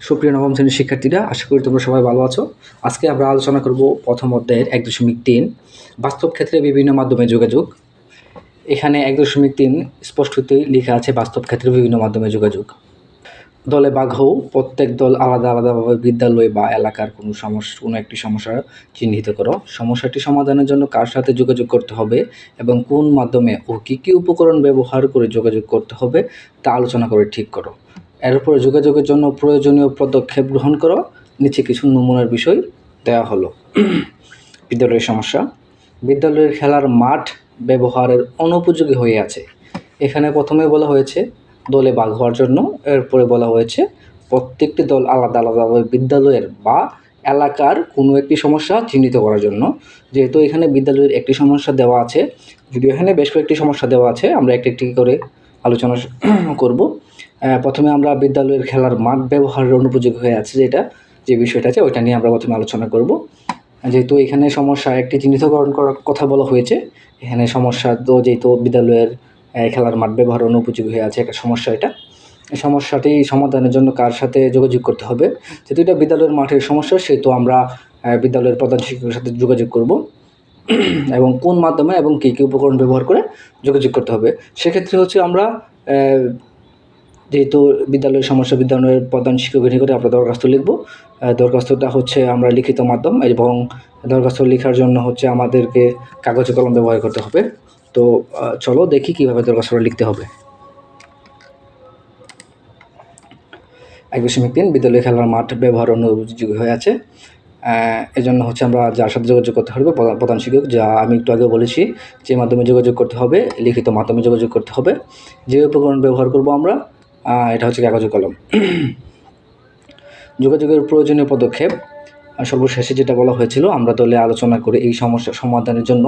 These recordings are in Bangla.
সুপ্রিয় নবম শ্রেণীর শিক্ষার্থীরা, আশা করি তোমরা সবাই ভালো আছো। আজকে আমরা আলোচনা করব প্রথম অধ্যায়ের 1.3 বাস্তব ক্ষেত্রে বিভিন্ন মাধ্যমে যোগাযোগ। এখানে 1.3 স্পষ্টতই লেখা আছে বাস্তব ক্ষেত্রে বিভিন্ন মাধ্যমে যোগাযোগ। দলে ভাগ হও, প্রত্যেক দল আলাদা আলাদাভাবে বিদ্যালয় বা এলাকার কোনো একটি সমস্যা চিহ্নিত করো। সমস্যাটি সমাধানের জন্য কার সাথে যোগাযোগ করতে হবে এবং কোন মাধ্যমে ও কী উপকরণ ব্যবহার করে যোগাযোগ করতে হবে তা আলোচনা করে ঠিক করো। এরপরে যোগাযোগের জন্য প্রয়োজনীয় পদক্ষেপ গ্রহণ করো। নিচে কিছু নমুনার বিষয় দেওয়া হলো। বিদ্যালয়ের সমস্যা। বিদ্যালয়ের খেলার মাঠ ব্যবহারের অনুপযোগী হয়ে আছে। এখানে প্রথমে বলা হয়েছে দলে ভাগ হওয়ার জন্য, এরপরে বলা হয়েছে প্রত্যেকটি দল আলাদা আলাদাভাবে বিদ্যালয়ের বা এলাকার কোনো একটি সমস্যা চিহ্নিত করার জন্য। যেহেতু এখানে বিদ্যালয়ের একটি সমস্যা দেওয়া আছে, যদিও এখানে বেশ কয়েকটি সমস্যা দেওয়া আছে, আমরা একটি একটি করে আলোচনা করব। প্রথমে আমরা বিদ্যালয়ের খেলার মাঠ ব্যবহারের অনুপযোগী হয়ে আছে যে বিষয়টা আছে ওইটা নিয়ে আমরা প্রথমে আলোচনা করব। যেহেতু এখানে সমস্যা একটি চিহ্নিতকরণ করার কথা বলা হয়েছে, এখানে সমস্যা তো যেহেতু বিদ্যালয়ের খেলার মাঠ ব্যবহার অনুপযোগী হয়ে আছে একটা সমস্যা, এই সমস্যাটি সমাধানের জন্য কার সাথে যোগাযোগ করতে হবে। যেহেতু এটা বিদ্যালয়ের মাঠের সমস্যা, সেহেতু আমরা বিদ্যালয়ের প্রধান শিক্ষকের সাথে যোগাযোগ করব এবং কোন মাধ্যমে এবং কী কী উপকরণ ব্যবহার করে যোগাযোগ করতে হবে। সেক্ষেত্রে হচ্ছে আমরা যেহেতু বিদ্যালয়ের সমস্যা, বিদ্যালয়ের প্রধান শিক্ষকের নিকটে আমরা দরখাস্ত লিখব। দরখাস্তটা হচ্ছে আমরা লিখিত মাধ্যম, এবং দরখাস্ত লেখার জন্য হচ্ছে আমাদেরকে কাগজে কলম ব্যবহার করতে হবে। তো চলো দেখি কীভাবে দরখাস্তটা লিখতে হবে। 1.3 বিদ্যালয় খেলার মাঠ ব্যবহার অনুপযোগী হয়ে আছে। এজন্য হচ্ছে আমরা যার সাথে যোগাযোগ করতে হবে প্রধান শিক্ষক, যা আমি একটু আগে বলেছি, যে মাধ্যমে যোগাযোগ করতে হবে, লিখিত মাধ্যমে যোগাযোগ করতে হবে। যে উপকরণ ব্যবহার করব আমরা, এটা হচ্ছে কাগজে কলম। যোগাযোগের প্রয়োজনীয় পদক্ষেপ। সর্বশেষে যেটা বলা হয়েছিল, আমরা দলে আলোচনা করে এই সমস্যা সমাধানের জন্য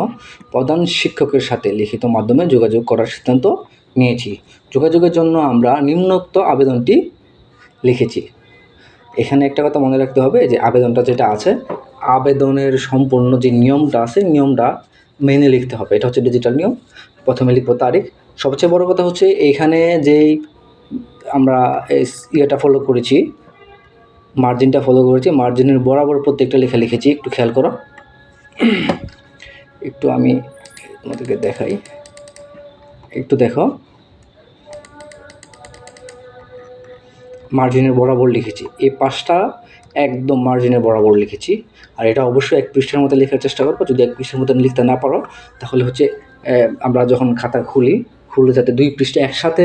প্রধান শিক্ষকের সাথে লিখিত মাধ্যমে যোগাযোগ করার সিদ্ধান্ত নিয়েছি। যোগাযোগের জন্য আমরা নিম্নোক্ত আবেদনটি লিখেছি। এখানে একটা কথা মনে রাখতে হবে যে আবেদনটা যেটা আছে, আবেদনের সম্পূর্ণ যে নিয়মটা আছে, নিয়মটা মেনে লিখতে হবে। এটা হচ্ছে ডিজিটাল নিয়ম। প্রথমে লিখব তারিখ। সবচেয়ে বড় কথা হচ্ছে এইখানে যেই আমরা ইয়েটা ফলো করেছি, মার্জিনটা ফলো করেছি, মার্জিনের বরাবর প্রত্যেকটা লেখা লিখেছি। একটু খেয়াল করো, একটু আমি তোমাদেরকে দেখাই, একটু দেখো। মার্জিনের বরাবর লিখেছি, এই পাশটা একদম মার্জিনের বরাবর লিখেছি। আর এটা অবশ্যই 1 পৃষ্ঠার মধ্যে লেখার চেষ্টা করবো। যদি 1 পৃষ্ঠার মধ্যে লিখতে না পারো, তাহলে হচ্ছে আমরা যখন খাতা খুলে যাতে 2 পৃষ্ঠা একসাথে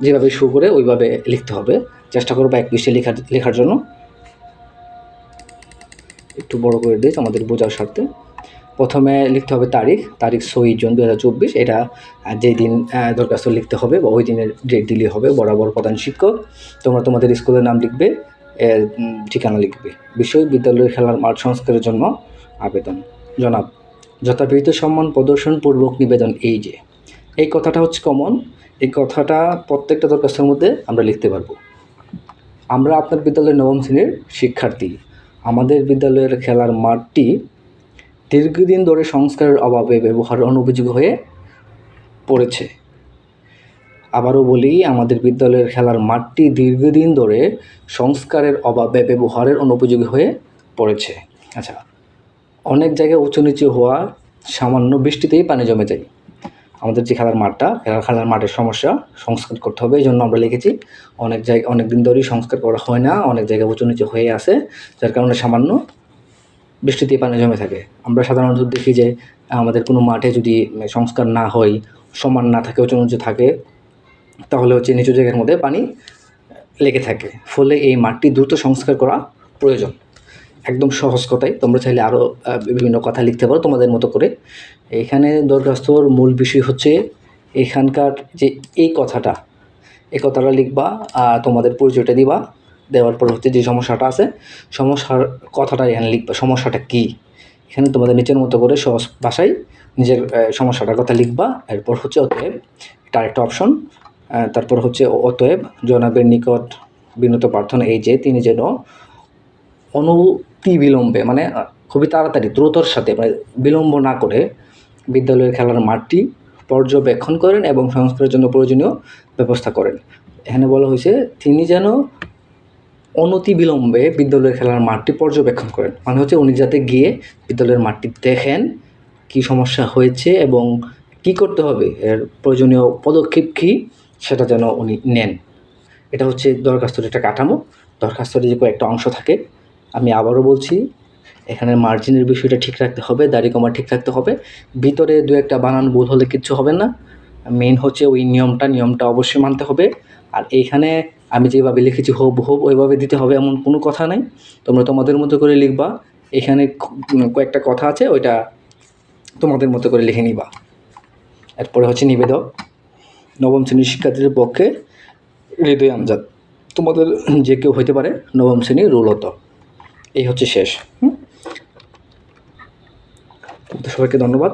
যেভাবে শো করে ওইভাবে লিখতে হবে। চেষ্টা করবো 1 পৃষ্ঠা লেখার জন্য। একটু বড় করে দিই আমাদের বোঝার স্বার্থে। প্রথমে লিখতে হবে তারিখ 6 জুন 2024। এটা যেই দিন দরখাস্ত লিখতে হবে বা ওই দিনের ডেট দিলেই হবে। বরাবর প্রধান শিক্ষক, তোমরা তোমাদের স্কুলের নাম লিখবে, ঠিকানা লিখবে। বিষয় বিদ্যালয়ের খেলার মাঠ সংস্কারের জন্য আবেদন। জনাব, যথাবিহিত সম্মান প্রদর্শনপূর্বক নিবেদন। এই কথাটা হচ্ছে কমন। এই কথাটা প্রত্যেকটা দরখাস্তের মধ্যে আমরা লিখতে পারবো। আমরা আপনার বিদ্যালয়ের নবম শ্রেণীর শিক্ষার্থী। আমাদের বিদ্যালয়ের খেলার মাঠটি দীর্ঘদিন ধরে সংস্কারের অভাবে ব্যবহার অনুপযোগী হয়ে পড়েছে। আবারও বলি, আমাদের বিদ্যালয়ের খেলার মাঠটি দীর্ঘদিন ধরে সংস্কারের অভাবে ব্যবহারের অনুপযোগী হয়ে পড়েছে। আচ্ছা, অনেক জায়গায় উঁচু নিচু হওয়া, সামান্য বৃষ্টিতেই পানি জমে যায়। আমাদের যে খেলার মাঠের সমস্যা, সংস্কার করতে হবে। এই জন্য আমরা লিখেছি অনেক দিন ধরেই সংস্কার করা হয় না, অনেক জায়গায় উঁচু নিচু হয়ে আছে, যার কারণে সামান্য বৃষ্টিতে পানি জমে থাকে। আমরা সাধারণত দেখি যে আমাদের কোনো মাঠে যদি সংস্কার না হয়, সমান না থাকে, উঁচু নিচু থাকে, তাহলে হচ্ছে নিচু জায়গার মধ্যে পানি লেগে থাকে। ফলে এই মাঠটি দ্রুত সংস্কার করা প্রয়োজন। একদম সহজ কথাই, তোমরা চাইলে আরও বিভিন্ন কথা লিখতে পারো তোমাদের মতো করে। এখানে দরখাস্তর মূল বিষয় হচ্ছে এখানকার যে এই কথাটা লিখবা, তোমাদের পরিচয়টা দিবা। দেওয়ার পর হচ্ছে যে সমস্যাটা আছে, সমস্যার কথাটা এখানে লিখবা। সমস্যাটা কী, এখানে তোমাদের নিচের মতো করে সহজ ভাষায় নিজের সমস্যাটার কথা লিখবা। এরপর হচ্ছে অতএব, এটা আরেকটা অপশন। তারপর হচ্ছে অতএব জনাবের নিকট বিনীত প্রার্থনা যে তিনি যেন অনতিবিলম্বে, মানে খুবই তাড়াতাড়ি, দ্রুতর সাথে, মানে বিলম্ব না করে বিদ্যালয়ের খেলার মাঠটি পর্যবেক্ষণ করেন এবং সংস্কারের জন্য প্রয়োজনীয় ব্যবস্থা করেন। এখানে বলা হয়েছে তিনি যেন অনতিবিলম্বে বিদ্যালয়ের খেলার মাঠটি পর্যবেক্ষণ করেন। মানে হচ্ছে উনি যাতে গিয়ে বিদ্যালয়ের মাঠটি দেখেন, কী সমস্যা হয়েছে এবং কী করতে হবে, এর প্রয়োজনীয় পদক্ষেপ কী সেটা যেন উনি নেন। এটা হচ্ছে দরখাস্তর একটা কাঠামো। দরখাস্তরে যে কয়েকটা অংশ থাকে, আমি আবারও বলছি, এখানে মার্জিনের বিষয়টা ঠিক রাখতে হবে, দাড়ি কমা ঠিক রাখতে হবে, ভিতরে দু একটা বানান ভুল হলে কিচ্ছু হবে না। মেইন হচ্ছে ওই নিয়মটা অবশ্যই মানতে হবে। আর এইখানে আমি যেভাবে লিখেছি হুবহু ওইভাবে দিতে হবে এমন কোনো কথা নাই, তোমরা তোমাদের মতো করে লিখবা। এখানে কয়েকটা কথা আছে, ওইটা তোমাদের মতো করে লিখে নিবা। এরপরে হচ্ছে নিবেদক, নবম শ্রেণীর শিক্ষার্থীদের পক্ষে হৃদয় আমজাদ, তোমাদের যে কেউ হইতে পারে, নবম শ্রেণীর রুলত। এই হচ্ছে শেষ। তো সবাইকে ধন্যবাদ,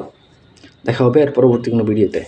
দেখা হবে এর পরবর্তী কোনো ভিডিওতে।